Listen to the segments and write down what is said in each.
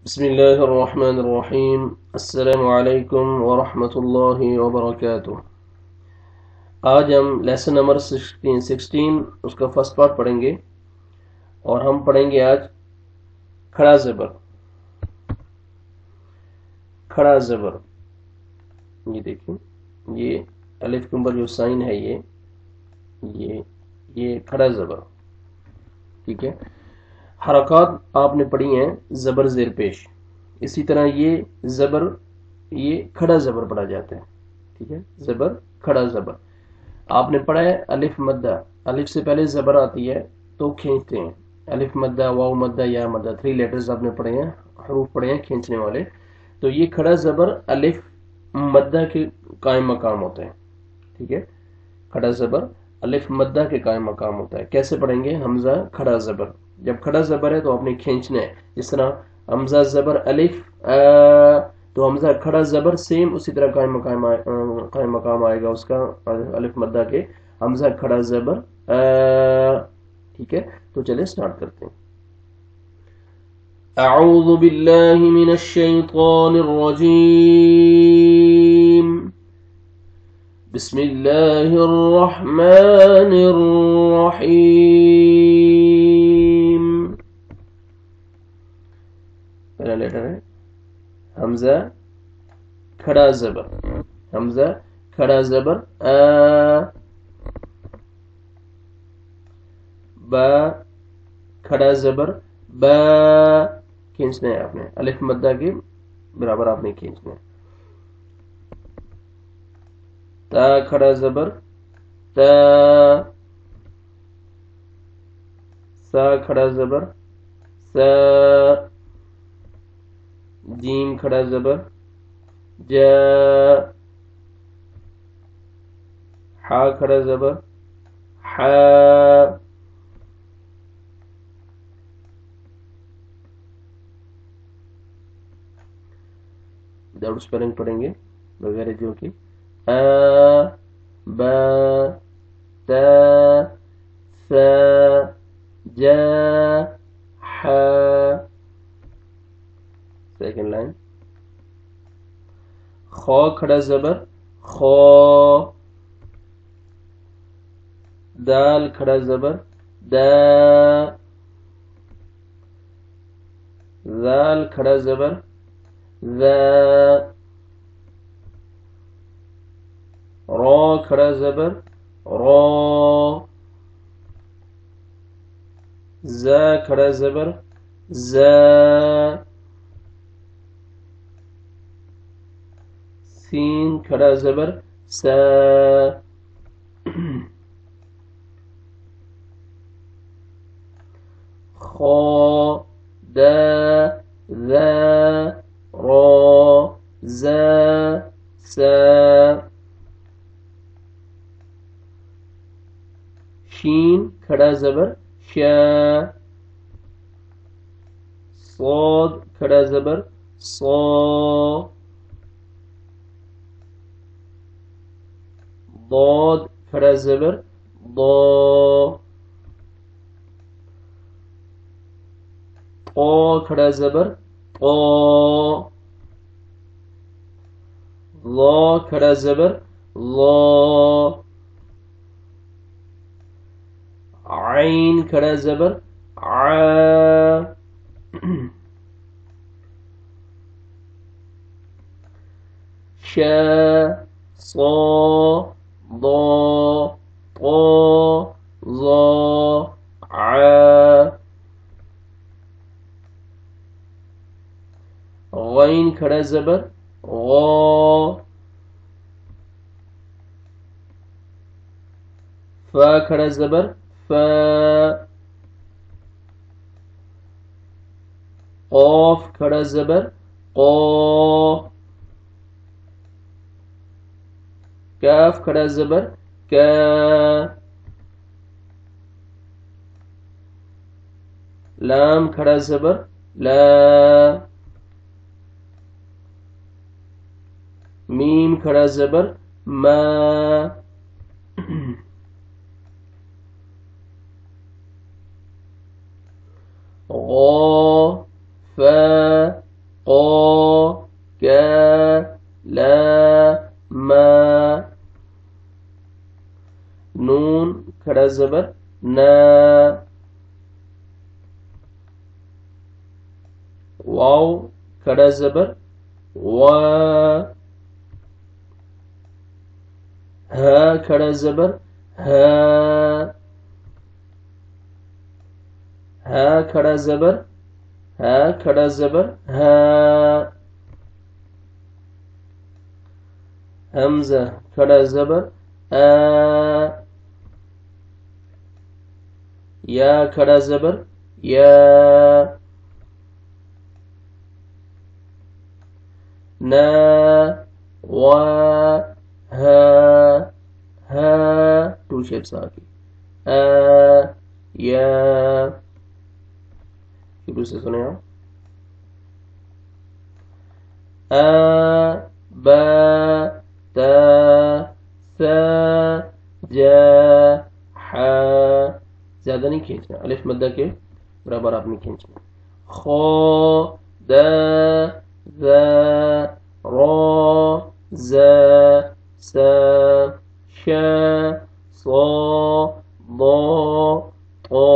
بسم اللہ الرحمن الرحیم۔ السلام علیکم ورحمۃ اللہ وبرکاتہ۔ آج ہم لیسن نمبر 16 اس کا فرسٹ پارٹ پڑھیں گے، اور ہم پڑھیں گے آج کھڑا زبر۔ کھڑا زبر، یہ دیکھیں، یہ الف کے اوپر جو سائن ہے یہ کھڑا زبر، ٹھیک ہے۔ حرکات آپ نے پڑھی ہیں زبر زیر پیش، اسی طرح یہ زبر، یہ کھڑا زبر پڑھا جاتا ہے، ٹھیک ہے۔ زبر کھڑا زبر آپ نے پڑھا ہے الف مدہ، الف سے پہلے زبر آتی ہے تو کھینچتے ہیں، الف مدہ، واو مدہ، یا مدہ، 3 لیٹرز آپ نے پڑھے ہیں، حروف پڑھے ہیں کھینچنے والے۔ تو یہ کھڑا زبر الف مدہ کے قائم مقام ہوتا ہے، ٹھیک ہے۔ کھڑا زبر الف مدہ کے قائم مقام ہوتا ہے۔ کیسے پڑھیں گے؟ حمزہ کھڑا زبر، جب کھڑا زبر ہے تو آپ نے کھینچنا ہے، جس طرح حمزہ زبر الف تو حمزہ کھڑا زبر سیم اسی طرح قائم مقام آئے گا اس کا الف مدہ کے، حمزہ کھڑا زبر ٹھیک ہے۔ تو چلے سٹارٹ کرتے ہیں۔ اعوذ باللہ من الشیطان الرجیم، بسم اللہ الرحمن الرحیم۔ پہلا لیٹر ہے حمزہ کھڑا زبر، حمزہ کھڑا زبر با، کھڑا زبر با، کھینچنا ہے آپ نے، الف مدہ کے برابر آپ نے کھینچنا ہے۔ تا کھڑا زبر تا، سا کھڑا زبر سا، جیم کھڑا زبر جا، حا کھڑا زبر حا، ڈبل اسپیلنگ پڑھیں گے وغیرہ جو کہ با تا سا جا حا۔ سیکنڈ لائن خو کھڑا زبر خو، دال کھڑا زبر دا، ذال کھڑا زبر ذا، رو کھڑا زبر رو، زا کھڑا زبر زا، سین کھڑا زبر سا، خو دا ذا رو زا سا، شین کھڑا زبر شا، صاد کھڑا زبر صو، ضاد کھڑا زبر ضو، طو کھڑا زبر طو، ظا کھڑا زبر ظا، عین کھڑا زبر ع، شا صا ضا طو ظا ع، غین کھڑا زبر غا، فا کھڑا زبر فا، قاف کھڑا زبر قا، کاف کھڑا زبر کا، لام کھڑا زبر لا، میم کھڑا زبر ما، غا فا زبر نا، واو کھڑا زبر وا، ہا کھڑا زبر ہا، ہا کھڑا زبر ہا کھڑا زبر ہا، حمزہ کھڑا زبر آ، یا کھڑا زبر یا، نا وا ہا، ہا ٹو شیپس آ گئی، آ یا، شروع سے سنیں آپ، آ با تا سا جا حا، زیادہ نہیں کھینچنا، الف مدہ کے برابر آپ نہیں کھینچنا، خو دا ذا را زا سا شا صا ضا طا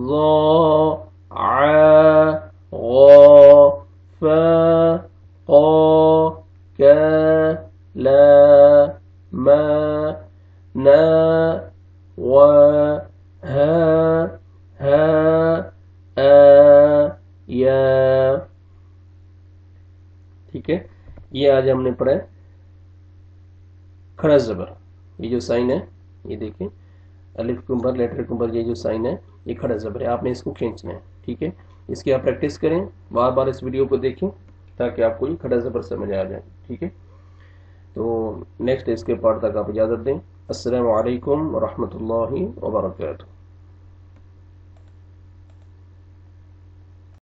ظا عا غا فا قا کا لا ما نا وا ہا ہا آ یا، ٹھیک ہے۔ یہ آج ہم نے پڑھا ہے کھڑا زبر، یہ جو سائن ہے یہ دیکھیں الف کے اوپر لیٹر کے اوپر یہ جو سائن ہے یہ کھڑا زبر ہے، آپ نے اس کو کھینچنا ہے، ٹھیک ہے۔ اس کی آپ پریکٹس کریں، بار بار اس ویڈیو کو دیکھیں تاکہ آپ کو یہ کھڑا زبر سمجھ آ جائے، ٹھیک ہے۔ تو نیکسٹ اس کے پارٹ تک آپ اجازت دیں۔ السلام علیکم ورحمۃ اللہ وبرکاتہ۔